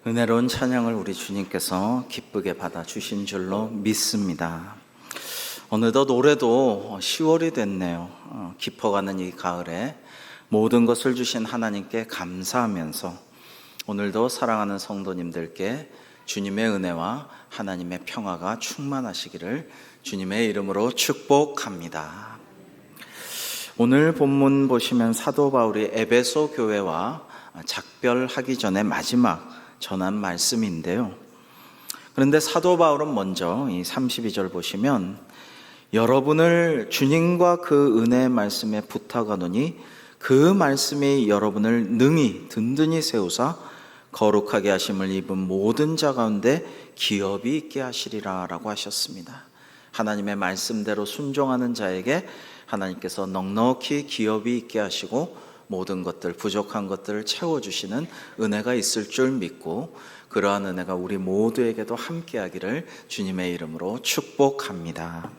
은혜로운 찬양을 우리 주님께서 기쁘게 받아주신 줄로 믿습니다. 어느덧 올해도 10월이 됐네요. 깊어가는 이 가을에 모든 것을 주신 하나님께 감사하면서 오늘도 사랑하는 성도님들께 주님의 은혜와 하나님의 평화가 충만하시기를 주님의 이름으로 축복합니다. 오늘 본문 보시면 사도 바울이 에베소 교회와 작별하기 전에 마지막 전한 말씀인데요. 그런데 사도 바울은 먼저 이 32절 보시면 여러분을 주님과 그 은혜의 말씀에 부탁하노니 그 말씀이 여러분을 능히 든든히 세우사 거룩하게 하심을 입은 모든 자 가운데 기업이 있게 하시리라 라고 하셨습니다. 하나님의 말씀대로 순종하는 자에게 하나님께서 넉넉히 기업이 있게 하시고 모든 것들, 부족한 것들을 채워주시는 은혜가 있을 줄 믿고 그러한 은혜가 우리 모두에게도 함께하기를 주님의 이름으로 축복합니다.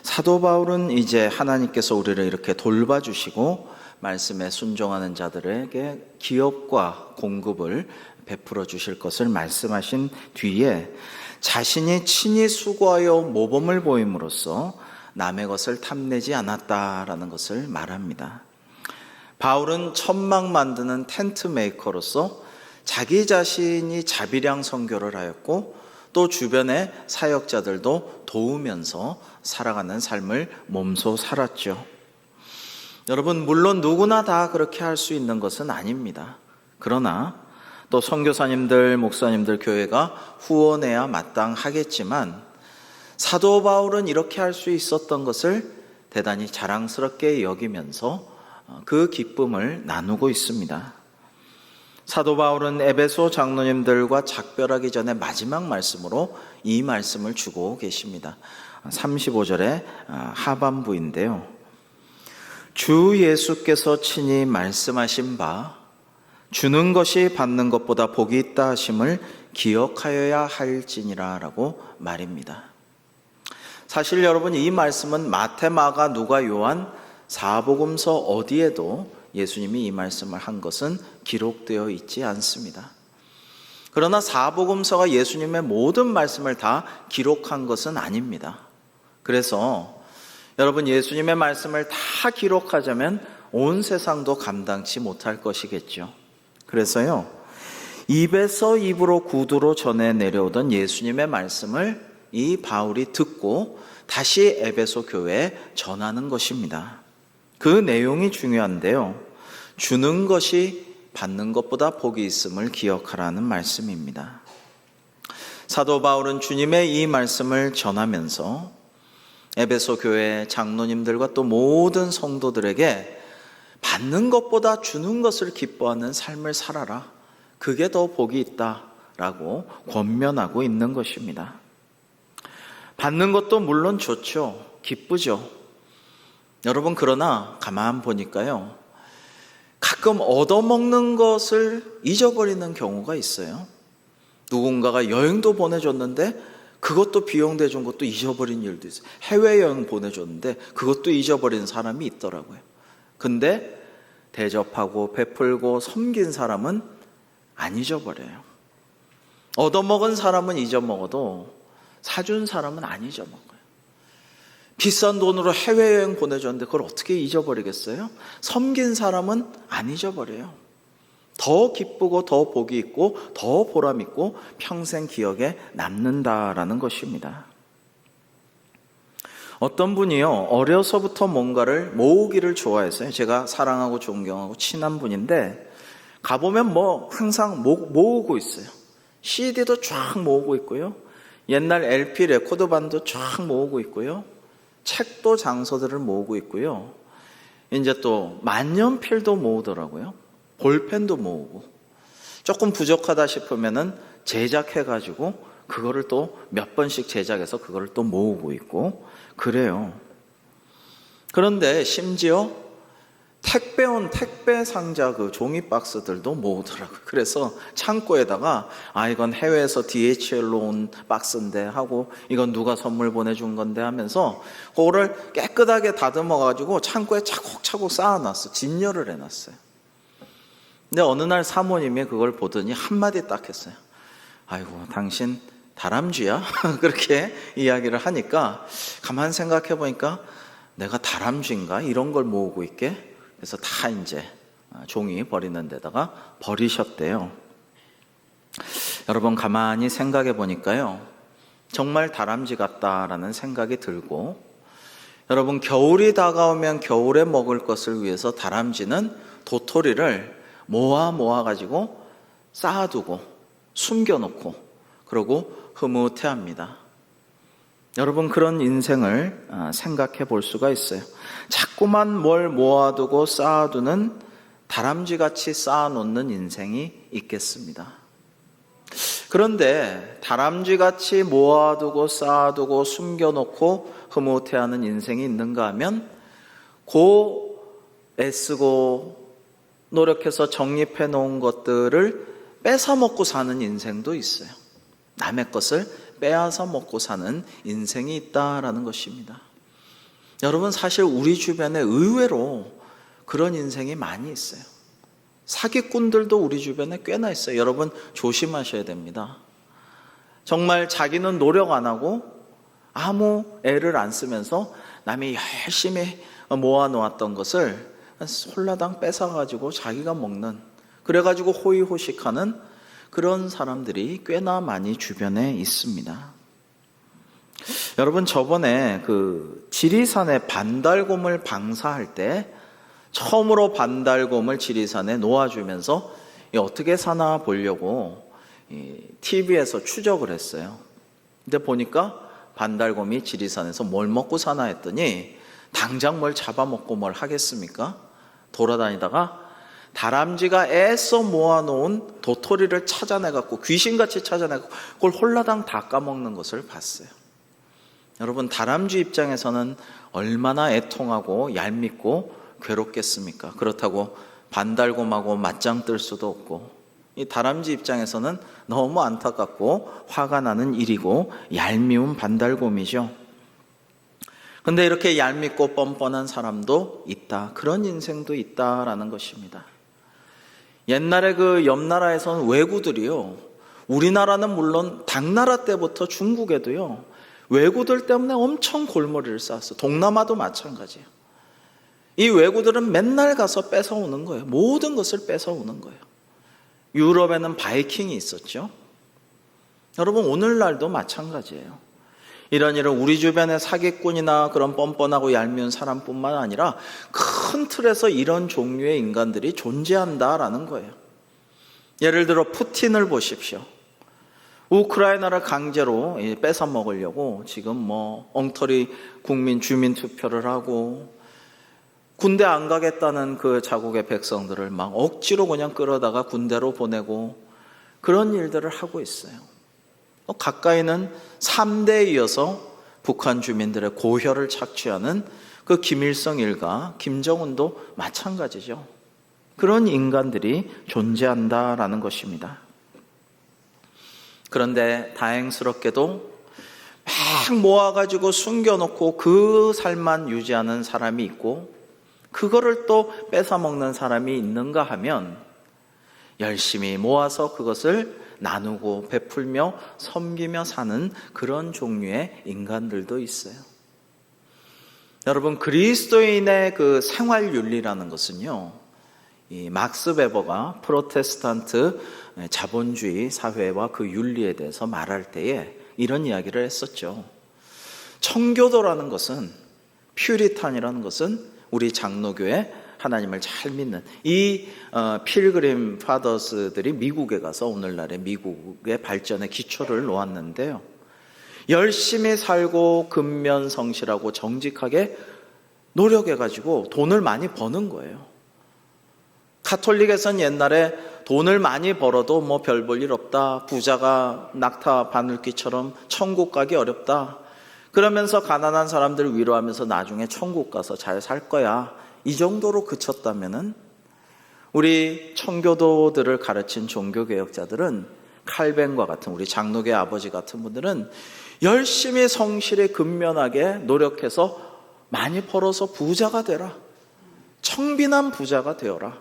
사도 바울은 이제 하나님께서 우리를 이렇게 돌봐주시고 말씀에 순종하는 자들에게 기업과 공급을 베풀어 주실 것을 말씀하신 뒤에 자신이 친히 수고하여 모범을 보임으로써 남의 것을 탐내지 않았다라는 것을 말합니다. 바울은 천막 만드는 텐트 메이커로서 자기 자신이 자비량 선교를 하였고 또 주변의 사역자들도 도우면서 살아가는 삶을 몸소 살았죠. 여러분, 물론 누구나 다 그렇게 할 수 있는 것은 아닙니다. 그러나 또 선교사님들, 목사님들, 교회가 후원해야 마땅하겠지만 사도 바울은 이렇게 할 수 있었던 것을 대단히 자랑스럽게 여기면서 그 기쁨을 나누고 있습니다. 사도 바울은 에베소 장로님들과 작별하기 전에 마지막 말씀으로 이 말씀을 주고 계십니다. 35절의 하반부인데요. 주 예수께서 친히 말씀하신 바 주는 것이 받는 것보다 복이 있다 하심을 기억하여야 할지니라 라고 말입니다. 사실 여러분, 이 말씀은 마태, 마가, 누가, 요한 사복음서 어디에도 예수님이 이 말씀을 한 것은 기록되어 있지 않습니다. 그러나 사복음서가 예수님의 모든 말씀을 다 기록한 것은 아닙니다. 그래서 여러분, 예수님의 말씀을 다 기록하자면 온 세상도 감당치 못할 것이겠죠. 그래서요, 입에서 입으로 구두로 전해 내려오던 예수님의 말씀을 이 바울이 듣고 다시 에베소 교회에 전하는 것입니다. 그 내용이 중요한데요. 주는 것이 받는 것보다 복이 있음을 기억하라는 말씀입니다. 사도 바울은 주님의 이 말씀을 전하면서 에베소 교회 장로님들과 또 모든 성도들에게 받는 것보다 주는 것을 기뻐하는 삶을 살아라. 그게 더 복이 있다라고 권면하고 있는 것입니다. 받는 것도 물론 좋죠. 기쁘죠. 여러분, 그러나 가만 보니까요, 가끔 얻어먹는 것을 잊어버리는 경우가 있어요. 누군가가 여행도 보내줬는데 그것도 비용 대준 것도 잊어버린 일도 있어요. 해외여행 보내줬는데 그것도 잊어버린 사람이 있더라고요. 근데 대접하고 베풀고 섬긴 사람은 안 잊어버려요. 얻어먹은 사람은 잊어먹어도 사준 사람은 안 잊어먹어요. 비싼 돈으로 해외여행 보내줬는데 그걸 어떻게 잊어버리겠어요? 섬긴 사람은 안 잊어버려요. 더 기쁘고 더 복이 있고 더 보람 있고 평생 기억에 남는다라는 것입니다. 어떤 분이요, 어려서부터 뭔가를 모으기를 좋아했어요. 제가 사랑하고 존경하고 친한 분인데 가보면 항상 모으고 있어요. CD도 쫙 모으고 있고요. 옛날 LP 레코드반도 쫙 모으고 있고요. 책도 장서들을 모으고 있고요. 이제 또 만년필도 모으더라고요. 볼펜도 모으고. 조금 부족하다 싶으면은 제작해가지고 그거를 또 몇 번씩 제작해서 그거를 또 모으고 있고 그래요. 그런데 심지어 택배 온 택배 상자 그 종이 박스들도 모으더라고요. 그래서 창고에다가 이건 해외에서 DHL로 온 박스인데 하고 이건 누가 선물 보내준 건데 하면서 그거를 깨끗하게 다듬어 가지고 창고에 차곡차곡 쌓아놨어. 진열을 해놨어요. 근데 어느 날 사모님이 그걸 보더니 한마디 딱 했어요. 아이고, 당신 다람쥐야? 그렇게 이야기를 하니까 가만 생각해 보니까 내가 다람쥐인가? 이런 걸 모으고 있게. 그래서 다 이제 종이 버리는 데다가 버리셨대요. 여러분, 가만히 생각해 보니까요, 정말 다람쥐 같다라는 생각이 들고, 여러분, 겨울이 다가오면 겨울에 먹을 것을 위해서 다람쥐는 도토리를 모아 가지고 쌓아두고 숨겨놓고 그러고 흐뭇해합니다. 여러분, 그런 인생을 생각해 볼 수가 있어요. 자꾸만 뭘 모아두고 쌓아두는 다람쥐같이 쌓아놓는 인생이 있겠습니다. 그런데 다람쥐같이 모아두고 쌓아두고 숨겨놓고 흐뭇해하는 인생이 있는가 하면 애쓰고 노력해서 정립해 놓은 것들을 뺏어 먹고 사는 인생도 있어요. 남의 것을 빼앗아 먹고 사는 인생이 있다라는 것입니다. 여러분, 사실 우리 주변에 의외로 그런 인생이 많이 있어요. 사기꾼들도 우리 주변에 꽤나 있어요. 여러분, 조심하셔야 됩니다. 정말 자기는 노력 안 하고 아무 애를 안 쓰면서 남이 열심히 모아놓았던 것을 홀라당 뺏어가지고 자기가 먹는, 그래가지고 호의호식하는 그런 사람들이 꽤나 많이 주변에 있습니다. 여러분, 저번에 지리산에 반달곰을 방사할 때 처음으로 반달곰을 지리산에 놓아주면서 어떻게 사나 보려고 TV에서 추적을 했어요. 근데 보니까 반달곰이 지리산에서 뭘 먹고 사나 했더니 당장 뭘 잡아먹고 뭘 하겠습니까? 돌아다니다가 다람쥐가 애써 모아놓은 도토리를 찾아내갖고, 귀신같이 찾아내갖고 그걸 홀라당 다 까먹는 것을 봤어요. 여러분, 다람쥐 입장에서는 얼마나 애통하고 얄밉고 괴롭겠습니까? 그렇다고 반달곰하고 맞짱 뜰 수도 없고, 이 다람쥐 입장에서는 너무 안타깝고 화가 나는 일이고 얄미운 반달곰이죠. 근데 이렇게 얄밉고 뻔뻔한 사람도 있다. 그런 인생도 있다라는 것입니다. 옛날에 옆나라에서는 왜구들이요, 우리나라는 물론 당나라 때부터 중국에도요, 왜구들 때문에 엄청 골머리를 쌓았어요. 동남아도 마찬가지예요. 이 왜구들은 맨날 가서 뺏어오는 거예요. 모든 것을 뺏어오는 거예요. 유럽에는 바이킹이 있었죠. 여러분, 오늘날도 마찬가지예요. 이런 우리 주변에 사기꾼이나 그런 뻔뻔하고 얄미운 사람뿐만 아니라 큰 틀에서 이런 종류의 인간들이 존재한다라는 거예요. 예를 들어 푸틴을 보십시오. 우크라이나를 강제로 뺏어 먹으려고 지금 엉터리 국민 주민 투표를 하고, 군대 안 가겠다는 그 자국의 백성들을 막 억지로 그냥 끌어다가 군대로 보내고, 그런 일들을 하고 있어요. 가까이는 3대에 이어서 북한 주민들의 고혈을 착취하는 그 김일성 일가 김정은도 마찬가지죠. 그런 인간들이 존재한다라는 것입니다. 그런데 다행스럽게도 막 모아가지고 숨겨놓고 그 삶만 유지하는 사람이 있고, 그거를 또 뺏어먹는 사람이 있는가 하면 열심히 모아서 그것을 나누고 베풀며 섬기며 사는 그런 종류의 인간들도 있어요. 여러분, 그리스도인의 그 생활윤리라는 것은요, 이 막스 베버가 프로테스탄트 자본주의 사회와 그 윤리에 대해서 말할 때에 이런 이야기를 했었죠. 청교도라는 것은, 퓨리탄이라는 것은 우리 장로교회 하나님을 잘 믿는 이 필그림 파더스들이 미국에 가서 오늘날의 미국의 발전의 기초를 놓았는데요, 열심히 살고 근면성실하고 정직하게 노력해가지고 돈을 많이 버는 거예요. 가톨릭에서는 옛날에 돈을 많이 벌어도 별 볼 일 없다, 부자가 낙타 바늘귀처럼 천국 가기 어렵다, 그러면서 가난한 사람들을 위로하면서 나중에 천국 가서 잘 살 거야, 이 정도로 그쳤다면은 우리 청교도들을 가르친 종교개혁자들은, 칼뱅과 같은 우리 장로계 아버지 같은 분들은 열심히 성실히 근면하게 노력해서 많이 벌어서 부자가 되라, 청빈한 부자가 되어라.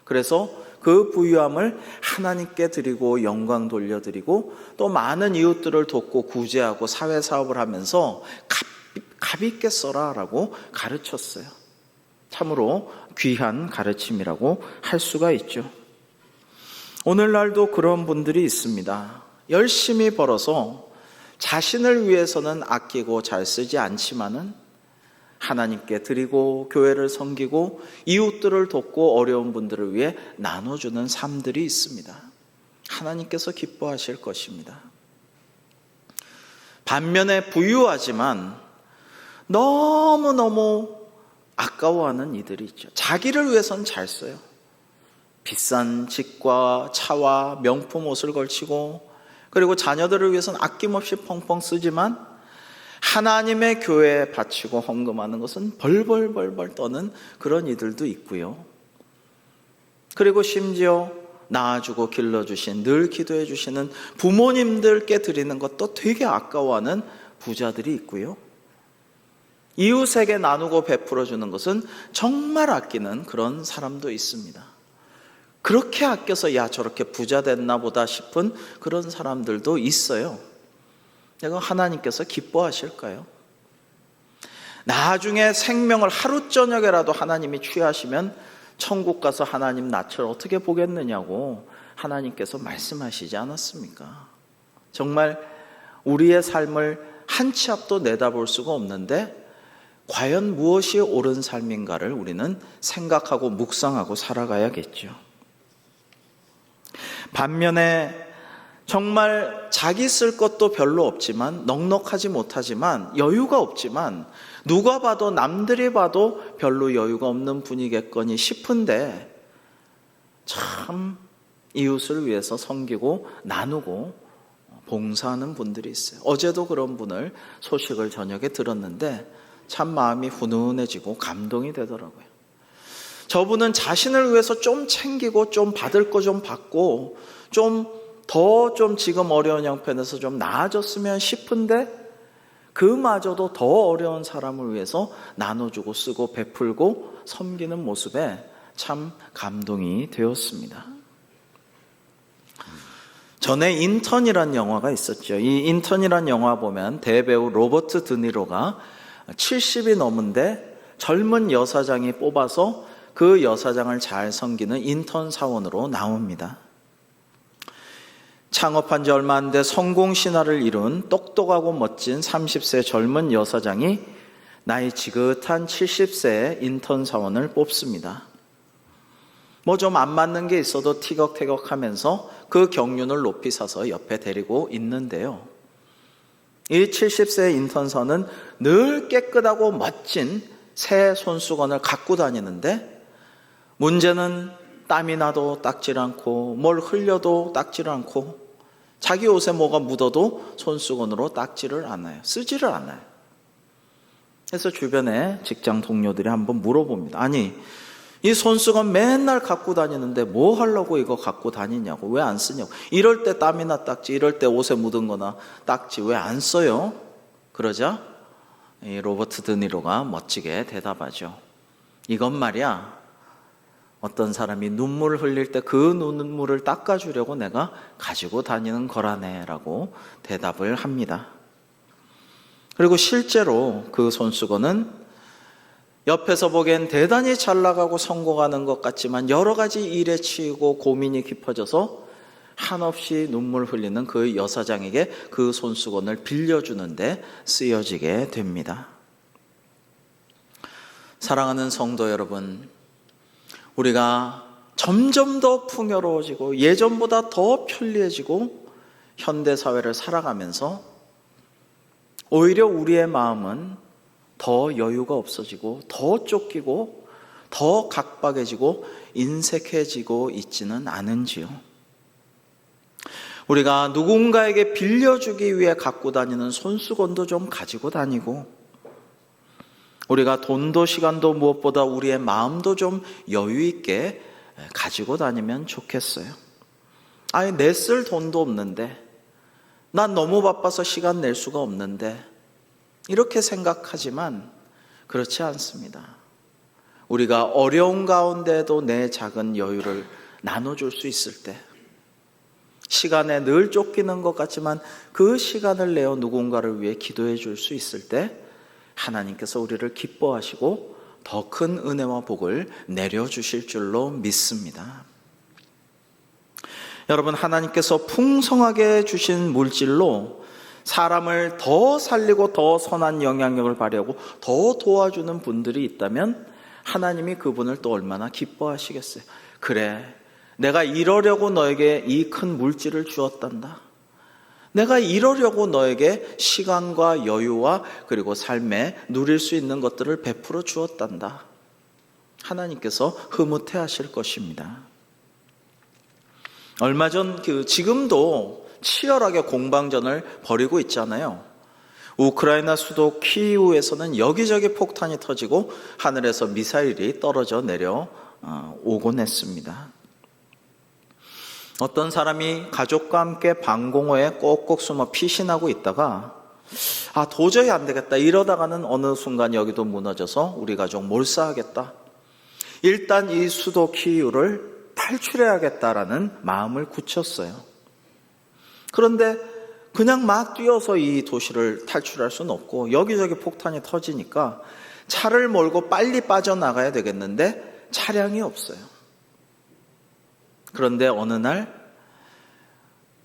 그래서 그 부유함을 하나님께 드리고 영광 돌려드리고 또 많은 이웃들을 돕고 구제하고 사회사업을 하면서 값 있게 써라라고 가르쳤어요. 참으로 귀한 가르침이라고 할 수가 있죠. 오늘날도 그런 분들이 있습니다. 열심히 벌어서 자신을 위해서는 아끼고 잘 쓰지 않지만은 하나님께 드리고 교회를 섬기고 이웃들을 돕고 어려운 분들을 위해 나눠주는 삶들이 있습니다. 하나님께서 기뻐하실 것입니다. 반면에 부유하지만 너무너무 아까워하는 이들이 있죠. 자기를 위해서는 잘 써요. 비싼 집과 차와 명품 옷을 걸치고 그리고 자녀들을 위해서는 아낌없이 펑펑 쓰지만 하나님의 교회에 바치고 헌금하는 것은 벌벌벌벌 떠는 그런 이들도 있고요. 그리고 심지어 낳아주고 길러주신 늘 기도해 주시는 부모님들께 드리는 것도 되게 아까워하는 부자들이 있고요. 이웃에게 나누고 베풀어 주는 것은 정말 아끼는 그런 사람도 있습니다. 그렇게 아껴서 야 저렇게 부자 됐나 보다 싶은 그런 사람들도 있어요. 내가 하나님께서 기뻐하실까요? 나중에 생명을 하루 저녁에라도 하나님이 취하시면 천국 가서 하나님 낯을 어떻게 보겠느냐고 하나님께서 말씀하시지 않았습니까? 정말 우리의 삶을 한 치 앞도 내다볼 수가 없는데 과연 무엇이 옳은 삶인가를 우리는 생각하고 묵상하고 살아가야겠죠. 반면에 정말 자기 쓸 것도 별로 없지만 넉넉하지 못하지만 여유가 없지만 누가 봐도 남들이 봐도 별로 여유가 없는 분이겠거니 싶은데 참 이웃을 위해서 섬기고 나누고 봉사하는 분들이 있어요. 어제도 그런 분을 소식을 저녁에 들었는데 참 마음이 훈훈해지고 감동이 되더라고요. 저분은 자신을 위해서 좀 챙기고 좀 받을 거 좀 받고 좀 지금 어려운 형편에서 좀 나아졌으면 싶은데 그마저도 더 어려운 사람을 위해서 나눠주고 쓰고 베풀고 섬기는 모습에 참 감동이 되었습니다. 전에 인턴이란 영화가 있었죠. 이 인턴이란 영화 보면 대배우 로버트 드니로가 70이 넘은데 젊은 여사장이 뽑아서 그 여사장을 잘 섬기는 인턴 사원으로 나옵니다. 창업한 지 얼마 안 돼 성공 신화를 이룬 똑똑하고 멋진 30세 젊은 여사장이 나이 지긋한 70세의 인턴 사원을 뽑습니다. 뭐 좀 안 맞는 게 있어도 티격태격하면서 그 경륜을 높이 사서 옆에 데리고 있는데요. 이 70세의 인턴 사원은 늘 깨끗하고 멋진 새 손수건을 갖고 다니는데 문제는 땀이 나도 닦질 않고 뭘 흘려도 닦질 않고 자기 옷에 뭐가 묻어도 손수건으로 닦지를 않아요. 쓰지를 않아요. 그래서 주변에 직장 동료들이 한번 물어봅니다. 아니 이 손수건 맨날 갖고 다니는데 뭐 하려고 이거 갖고 다니냐고, 왜 안 쓰냐고. 이럴 때 땀이나 닦지, 이럴 때 옷에 묻은 거나 닦지 왜 안 써요? 그러자 이 로버트 드니로가 멋지게 대답하죠. 이건 말이야, 어떤 사람이 눈물을 흘릴 때 그 눈물을 닦아주려고 내가 가지고 다니는 거라네 라고 대답을 합니다. 그리고 실제로 그 손수건은 옆에서 보기엔 대단히 잘 나가고 성공하는 것 같지만 여러 가지 일에 치이고 고민이 깊어져서 한없이 눈물 흘리는 그 여사장에게 그 손수건을 빌려주는데 쓰여지게 됩니다. 사랑하는 성도 여러분, 우리가 점점 더 풍요로워지고 예전보다 더 편리해지고 현대사회를 살아가면서 오히려 우리의 마음은 더 여유가 없어지고 더 쫓기고 더 각박해지고 인색해지고 있지는 않은지요. 우리가 누군가에게 빌려주기 위해 갖고 다니는 손수건도 좀 가지고 다니고, 우리가 돈도 시간도 무엇보다 우리의 마음도 좀 여유 있게 가지고 다니면 좋겠어요. 아니 내 쓸 돈도 없는데, 난 너무 바빠서 시간 낼 수가 없는데, 이렇게 생각하지만 그렇지 않습니다. 우리가 어려운 가운데도 내 작은 여유를 나눠줄 수 있을 때, 시간에 늘 쫓기는 것 같지만 그 시간을 내어 누군가를 위해 기도해 줄 수 있을 때 하나님께서 우리를 기뻐하시고 더 큰 은혜와 복을 내려주실 줄로 믿습니다. 여러분, 하나님께서 풍성하게 주신 물질로 사람을 더 살리고 더 선한 영향력을 발휘하고 더 도와주는 분들이 있다면 하나님이 그분을 또 얼마나 기뻐하시겠어요. 그래, 내가 이러려고 너에게 이 큰 물질을 주었단다. 내가 이러려고 너에게 시간과 여유와 그리고 삶에 누릴 수 있는 것들을 베풀어 주었단다. 하나님께서 흐뭇해 하실 것입니다. 얼마 전 지금도 치열하게 공방전을 벌이고 있잖아요. 우크라이나 수도 키이우에서는 여기저기 폭탄이 터지고 하늘에서 미사일이 떨어져 내려 오곤 했습니다. 어떤 사람이 가족과 함께 방공호에 꼭꼭 숨어 피신하고 있다가 도저히 안 되겠다 이러다가는 어느 순간 여기도 무너져서 우리 가족 몰사하겠다. 일단 이 수도 키이우를 탈출해야겠다라는 마음을 굳혔어요. 그런데 그냥 막 뛰어서 이 도시를 탈출할 수는 없고 여기저기 폭탄이 터지니까 차를 몰고 빨리 빠져나가야 되겠는데 차량이 없어요. 그런데 어느 날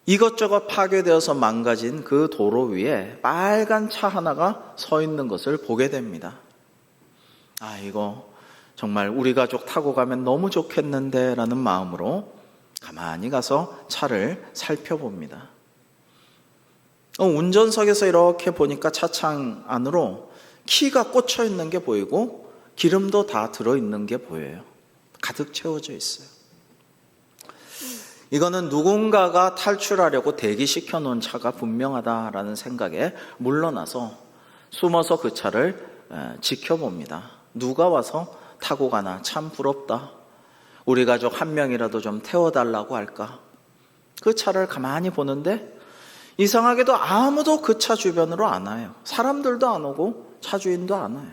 이것저것 파괴되어서 망가진 그 도로 위에 빨간 차 하나가 서 있는 것을 보게 됩니다. 이거 정말 우리 가족 타고 가면 너무 좋겠는데 라는 마음으로 가만히 가서 차를 살펴봅니다. 운전석에서 이렇게 보니까 차창 안으로 키가 꽂혀 있는 게 보이고 기름도 다 들어있는 게 보여요. 가득 채워져 있어요. 이거는 누군가가 탈출하려고 대기시켜 놓은 차가 분명하다라는 생각에 물러나서 숨어서 그 차를 지켜봅니다. 누가 와서 타고 가나 참 부럽다. 우리 가족 한 명이라도 좀 태워달라고 할까. 그 차를 가만히 보는데 이상하게도 아무도 그 차 주변으로 안 와요. 사람들도 안 오고 차 주인도 안 와요.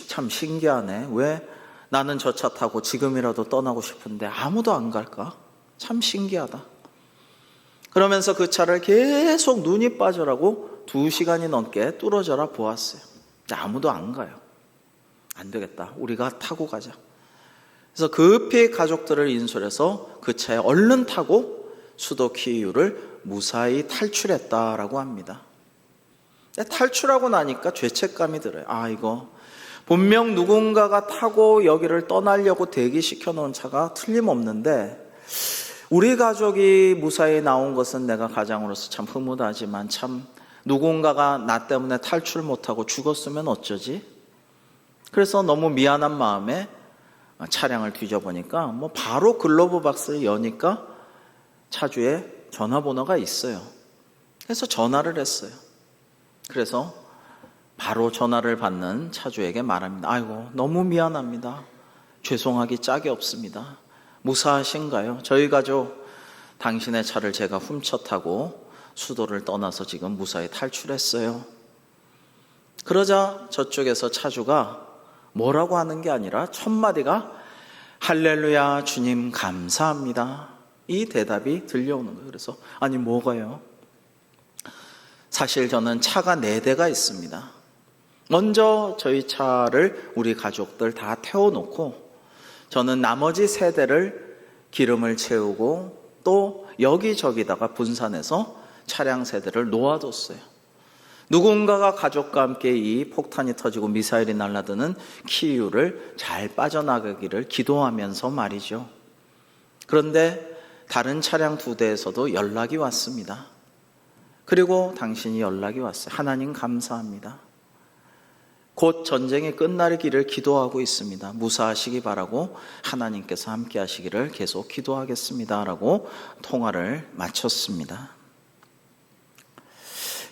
참 신기하네. 왜 나는 저 차 타고 지금이라도 떠나고 싶은데 아무도 안 갈까? 참 신기하다. 그러면서 그 차를 계속 눈이 빠져라고 2시간이 넘게 뚫어져라 보았어요. 근데 아무도 안 가요. 안 되겠다. 우리가 타고 가자. 그래서 급히 가족들을 인솔해서 그 차에 얼른 타고 수도 키이우를 무사히 탈출했다라고 합니다. 탈출하고 나니까 죄책감이 들어요. 이거 분명 누군가가 타고 여기를 떠나려고 대기시켜 놓은 차가 틀림없는데 우리 가족이 무사히 나온 것은 내가 가장으로서 참 흐뭇하지만 참 누군가가 나 때문에 탈출 못하고 죽었으면 어쩌지? 그래서 너무 미안한 마음에 차량을 뒤져보니까 바로 글로브 박스를 여니까 차주에 전화번호가 있어요. 그래서 전화를 했어요. 그래서 바로 전화를 받는 차주에게 말합니다. 아이고, 너무 미안합니다. 죄송하기 짝이 없습니다. 무사하신가요? 저희 가족 당신의 차를 제가 훔쳐 타고 수도를 떠나서 지금 무사히 탈출했어요. 그러자 저쪽에서 차주가 뭐라고 하는 게 아니라 첫 마디가 할렐루야 주님 감사합니다. 이 대답이 들려오는 거예요. 그래서 아니 뭐가요? 사실 저는 차가 4대가 있습니다. 먼저 저희 차를 우리 가족들 다 태워놓고 저는 나머지 3대를 기름을 채우고 또 여기저기다가 분산해서 차량 3대를 놓아뒀어요. 누군가가 가족과 함께 이 폭탄이 터지고 미사일이 날아드는 키이우를 잘 빠져나가기를 기도하면서 말이죠. 그런데 다른 차량 2대에서도 연락이 왔습니다. 그리고 당신이 연락이 왔어요. 하나님 감사합니다. 곧 전쟁이 끝나기를 기도하고 있습니다. 무사하시기 바라고 하나님께서 함께 하시기를 계속 기도하겠습니다. 라고 통화를 마쳤습니다.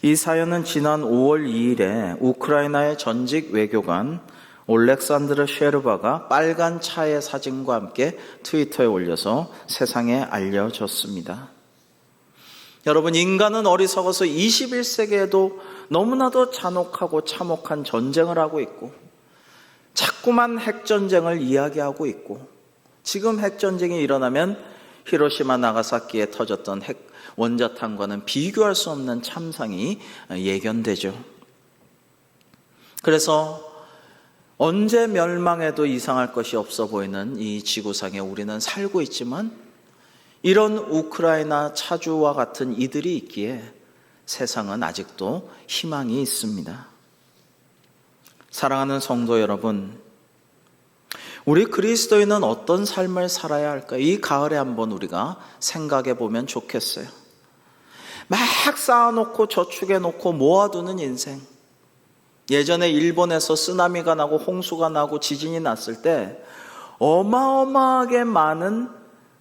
이 사연은 지난 5월 2일에 우크라이나의 전직 외교관 올렉산드르 쉐르바가 빨간 차의 사진과 함께 트위터에 올려서 세상에 알려졌습니다. 여러분, 인간은 어리석어서 21세기에도 너무나도 잔혹하고 참혹한 전쟁을 하고 있고 자꾸만 핵전쟁을 이야기하고 있고 지금 핵전쟁이 일어나면 히로시마 나가사키에 터졌던 핵 원자탄과는 비교할 수 없는 참상이 예견되죠. 그래서 언제 멸망해도 이상할 것이 없어 보이는 이 지구상에 우리는 살고 있지만 이런 우크라이나 차주와 같은 이들이 있기에 세상은 아직도 희망이 있습니다. 사랑하는 성도 여러분, 우리 그리스도인은 어떤 삶을 살아야 할까? 이 가을에 한번 우리가 생각해 보면 좋겠어요. 막 쌓아놓고 저축해놓고 모아두는 인생. 예전에 일본에서 쓰나미가 나고 홍수가 나고 지진이 났을 때 어마어마하게 많은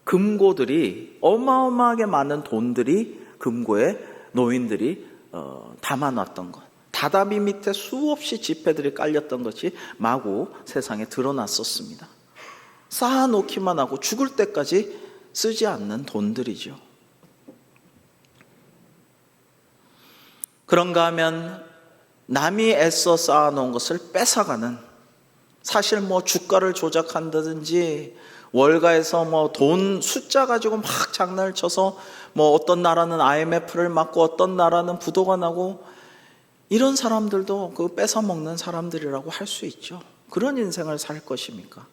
금고들이, 어마어마하게 많은 돈들이 금고에 노인들이 담아놨던 것. 다다미 밑에 수없이 지폐들이 깔렸던 것이 마구 세상에 드러났었습니다. 쌓아놓기만 하고 죽을 때까지 쓰지 않는 돈들이죠. 그런가 하면 남이 애써 쌓아놓은 것을 뺏어가는, 사실 주가를 조작한다든지 월가에서 돈 숫자 가지고 막 장난을 쳐서 어떤 나라는 IMF를 맞고 어떤 나라는 부도가 나고, 이런 사람들도 그 뺏어 먹는 사람들이라고 할 수 있죠. 그런 인생을 살 것입니까?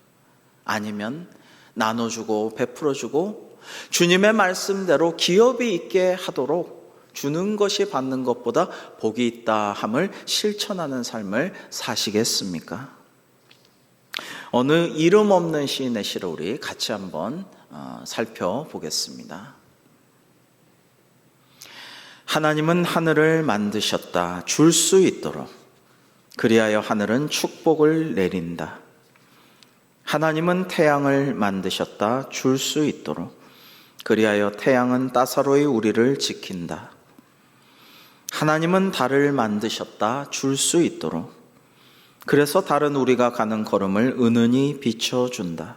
아니면 나눠주고 베풀어주고 주님의 말씀대로 기업이 있게 하도록 주는 것이 받는 것보다 복이 있다 함을 실천하는 삶을 사시겠습니까? 어느 이름 없는 시인의 시를 우리 같이 한번 살펴보겠습니다. 하나님은 하늘을 만드셨다. 줄 수 있도록. 그리하여 하늘은 축복을 내린다. 하나님은 태양을 만드셨다. 줄 수 있도록. 그리하여 태양은 따사로이 우리를 지킨다. 하나님은 달을 만드셨다. 줄 수 있도록. 그래서 달은 우리가 가는 걸음을 은은히 비춰준다.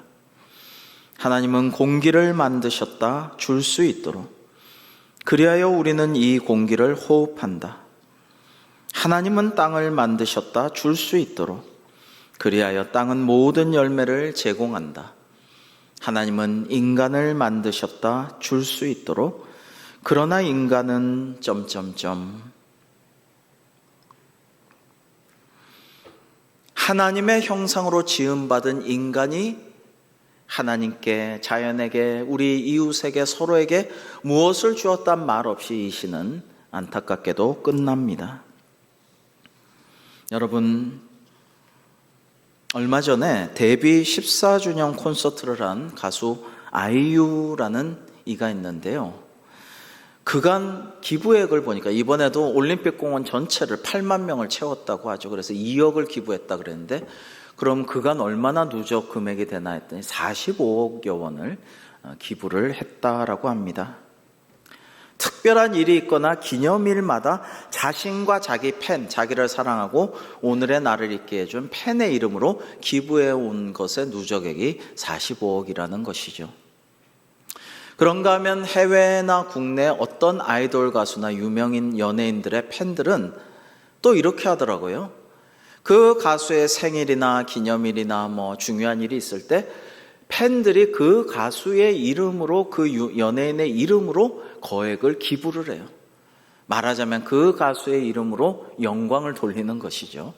하나님은 공기를 만드셨다. 줄 수 있도록. 그리하여 우리는 이 공기를 호흡한다. 하나님은 땅을 만드셨다. 줄 수 있도록. 그리하여 땅은 모든 열매를 제공한다. 하나님은 인간을 만드셨다. 줄 수 있도록. 그러나 인간은 하나님의 형상으로 지음받은 인간이 하나님께, 자연에게, 우리 이웃에게, 서로에게 무엇을 주었단 말 없이 이 시는 안타깝게도 끝납니다. 여러분, 얼마 전에 데뷔 14주년 콘서트를 한 가수 아이유라는 이가 있는데요. 그간 기부액을 보니까 이번에도 올림픽공원 전체를 8만 명을 채웠다고 하죠. 그래서 2억을 기부했다 그랬는데, 그럼 그간 얼마나 누적 금액이 되나 했더니 45억여 원을 기부를 했다라고 합니다. 특별한 일이 있거나 기념일마다 자신과 자기 팬, 자기를 사랑하고 오늘의 날을 있게 해준 팬의 이름으로 기부해 온 것의 누적액이 45억이라는 것이죠. 그런가 하면 해외나 국내 어떤 아이돌 가수나 유명인 연예인들의 팬들은 또 이렇게 하더라고요. 그 가수의 생일이나 기념일이나 중요한 일이 있을 때 팬들이 그 가수의 이름으로, 그 연예인의 이름으로 거액을 기부를 해요. 말하자면 그 가수의 이름으로 영광을 돌리는 것이죠.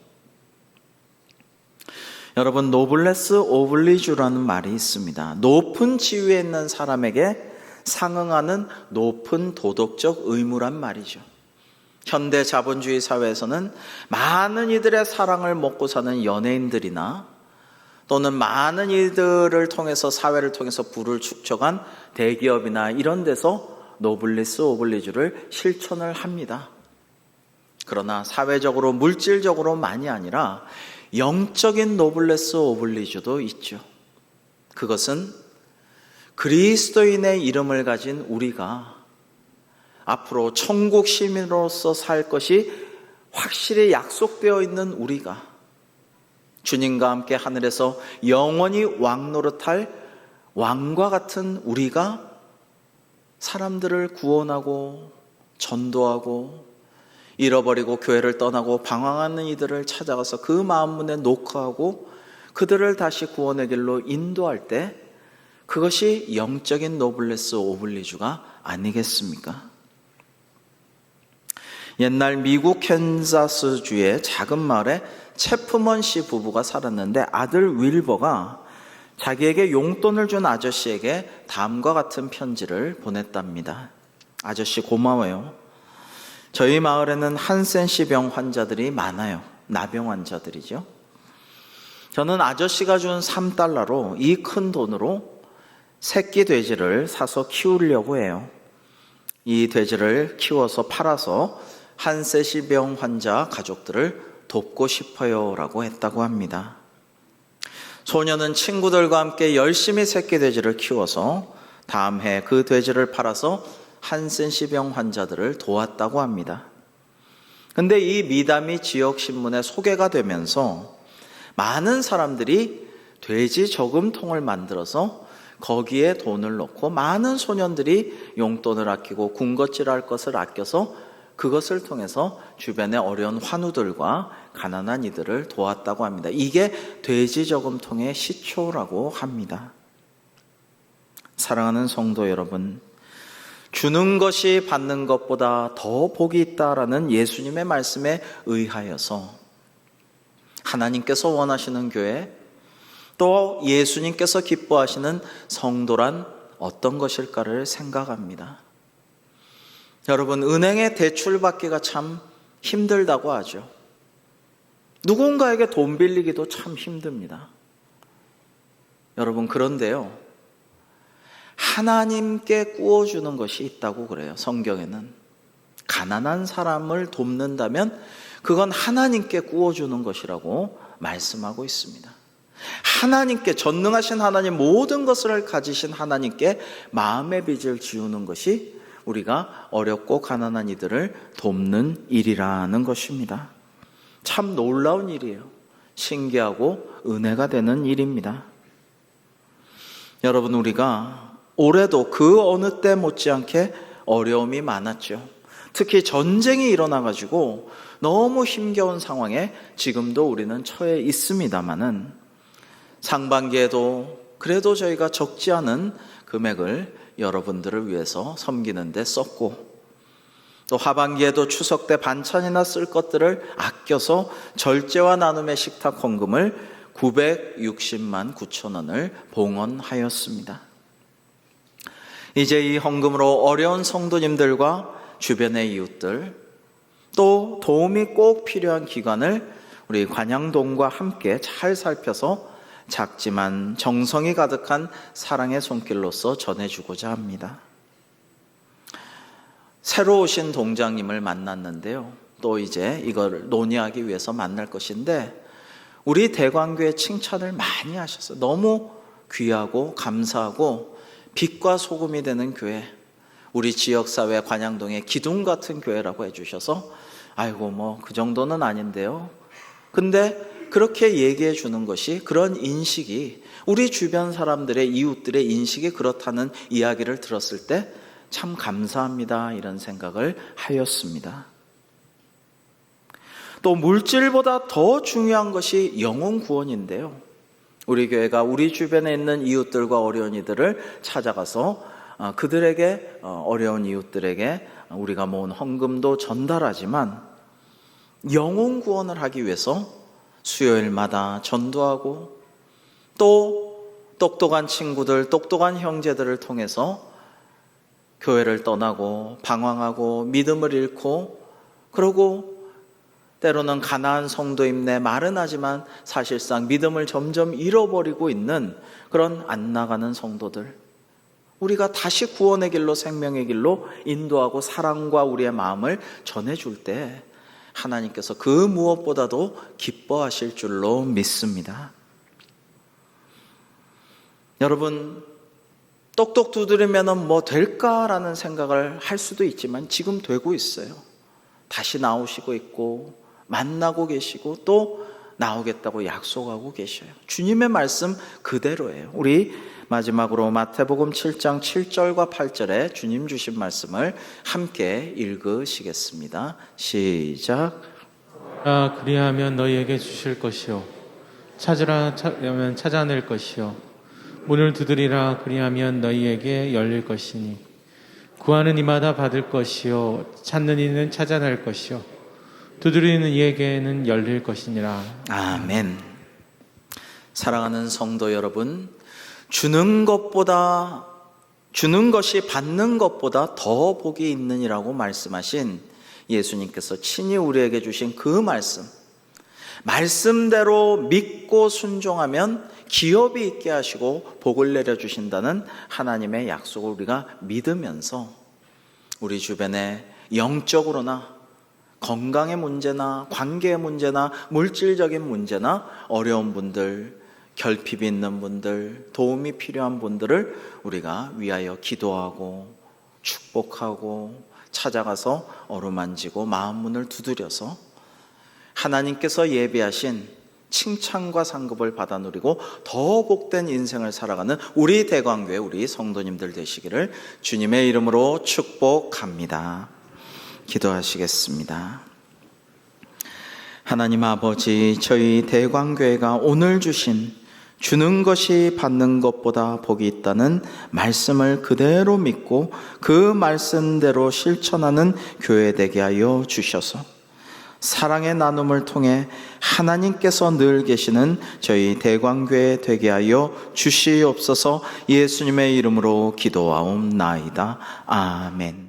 여러분, 노블레스 오블리주라는 말이 있습니다. 높은 지위에 있는 사람에게 상응하는 높은 도덕적 의무란 말이죠. 현대 자본주의 사회에서는 많은 이들의 사랑을 먹고 사는 연예인들이나 또는 많은 이들을 통해서, 사회를 통해서 부를 축적한 대기업이나 이런 데서 노블리스 오블리주를 실천을 합니다. 그러나 사회적으로, 물질적으로만이 아니라 영적인 노블레스 오블리주도 있죠. 그것은 그리스도인의 이름을 가진 우리가 앞으로 천국 시민으로서 살 것이 확실히 약속되어 있는 우리가, 주님과 함께 하늘에서 영원히 왕노릇할 왕과 같은 우리가 사람들을 구원하고 전도하고 잃어버리고 교회를 떠나고 방황하는 이들을 찾아가서 그 마음 문에 녹화하고 그들을 다시 구원의 길로 인도할 때 그것이 영적인 노블레스 오블리주가 아니겠습니까? 옛날 미국 캔자스주의 작은 마을에 체프먼 씨 부부가 살았는데 아들 윌버가 자기에게 용돈을 준 아저씨에게 다음과 같은 편지를 보냈답니다. 아저씨 고마워요. 저희 마을에는 한센시병 환자들이 많아요. 나병 환자들이죠. 저는 아저씨가 준 3달러로 이 큰 돈으로 새끼 돼지를 사서 키우려고 해요. 이 돼지를 키워서 팔아서 한센시병 환자 가족들을 돕고 싶어요 라고 했다고 합니다. 소녀는 친구들과 함께 열심히 새끼 돼지를 키워서 다음 해 그 돼지를 팔아서 한센시병 환자들을 도왔다고 합니다. 근데 이 미담이 지역신문에 소개가 되면서 많은 사람들이 돼지 저금통을 만들어서 거기에 돈을 넣고 많은 소년들이 용돈을 아끼고 군것질할 것을 아껴서 그것을 통해서 주변의 어려운 환우들과 가난한 이들을 도왔다고 합니다. 이게 돼지 저금통의 시초라고 합니다. 사랑하는 성도 여러분, 주는 것이 받는 것보다 더 복이 있다라는 예수님의 말씀에 의하여서 하나님께서 원하시는 교회, 또 예수님께서 기뻐하시는 성도란 어떤 것일까를 생각합니다. 여러분, 은행에 대출 받기가 참 힘들다고 하죠. 누군가에게 돈 빌리기도 참 힘듭니다. 여러분, 그런데요, 하나님께 꾸어주는 것이 있다고 그래요. 성경에는 가난한 사람을 돕는다면 그건 하나님께 꾸어주는 것이라고 말씀하고 있습니다. 하나님께, 전능하신 하나님, 모든 것을 가지신 하나님께 마음의 빚을 지우는 것이 우리가 어렵고 가난한 이들을 돕는 일이라는 것입니다. 참 놀라운 일이에요. 신기하고 은혜가 되는 일입니다. 여러분, 우리가 올해도 그 어느 때 못지않게 어려움이 많았죠. 특히 전쟁이 일어나가지고 너무 힘겨운 상황에 지금도 우리는 처해 있습니다마는 상반기에도 그래도 저희가 적지 않은 금액을 여러분들을 위해서 섬기는 데 썼고, 또 하반기에도 추석 때 반찬이나 쓸 것들을 아껴서 절제와 나눔의 식탁 헌금을 960만 9천 원을 봉헌하였습니다. 이제 이 헌금으로 어려운 성도님들과 주변의 이웃들, 또 도움이 꼭 필요한 기관을 우리 관양동과 함께 잘 살펴서 작지만 정성이 가득한 사랑의 손길로서 전해주고자 합니다. 새로 오신 동장님을 만났는데요, 또 이제 이걸 논의하기 위해서 만날 것인데 우리 대광교회 칭찬을 많이 하셨어요. 너무 귀하고 감사하고 빛과 소금이 되는 교회, 우리 지역사회 관양동의 기둥 같은 교회라고 해주셔서 아이고 뭐 그 정도는 아닌데요, 근데 그렇게 얘기해 주는 것이, 그런 인식이, 우리 주변 사람들의, 이웃들의 인식이 그렇다는 이야기를 들었을 때 참 감사합니다, 이런 생각을 하였습니다. 또 물질보다 더 중요한 것이 영혼 구원인데요, 우리 교회가 우리 주변에 있는 이웃들과 어려운 이들을 찾아가서 그들에게, 어려운 이웃들에게 우리가 모은 헌금도 전달하지만 영혼 구원을 하기 위해서 수요일마다 전도하고, 또 똑똑한 친구들, 똑똑한 형제들을 통해서 교회를 떠나고 방황하고 믿음을 잃고, 그러고 때로는 가나안 성도임내 말은 하지만 사실상 믿음을 점점 잃어버리고 있는 그런 안 나가는 성도들, 우리가 다시 구원의 길로, 생명의 길로 인도하고 사랑과 우리의 마음을 전해줄 때 하나님께서 그 무엇보다도 기뻐하실 줄로 믿습니다. 여러분, 똑똑 두드리면 뭐 될까라는 생각을 할 수도 있지만 지금 되고 있어요. 다시 나오시고 있고 만나고 계시고 또 나오겠다고 약속하고 계셔요. 주님의 말씀 그대로예요. 우리 마지막으로 마태복음 7장 7절과 8절에 주님 주신 말씀을 함께 읽으시겠습니다. 시작. 그리하면 너희에게 주실 것이요, 찾으라 하면 찾아낼 것이요, 문을 두드리라. 그리하면 너희에게 열릴 것이니 구하는 이마다 받을 것이요 찾는 이는 찾아낼 것이요 두드리는 이에게는 열릴 것이니라. 아멘. 사랑하는 성도 여러분, 주는 것이 받는 것보다 더 복이 있느니라고 말씀하신 예수님께서 친히 우리에게 주신 그 말씀대로 믿고 순종하면 기업이 있게 하시고 복을 내려주신다는 하나님의 약속을 우리가 믿으면서 우리 주변에 영적으로나 건강의 문제나 관계의 문제나 물질적인 문제나 어려운 분들, 결핍이 있는 분들, 도움이 필요한 분들을 우리가 위하여 기도하고 축복하고 찾아가서 어루만지고 마음 문을 두드려서 하나님께서 예비하신 칭찬과 상급을 받아 누리고 더 복된 인생을 살아가는 우리 대광교회 우리 성도님들 되시기를 주님의 이름으로 축복합니다. 기도하시겠습니다. 하나님 아버지, 저희 대광교회가 오늘 주는 것이 받는 것보다 복이 있다는 말씀을 그대로 믿고 그 말씀대로 실천하는 교회 되게 하여 주셔서 사랑의 나눔을 통해 하나님께서 늘 계시는 저희 대광교회 되게 하여 주시옵소서. 예수님의 이름으로 기도하옵나이다. 아멘.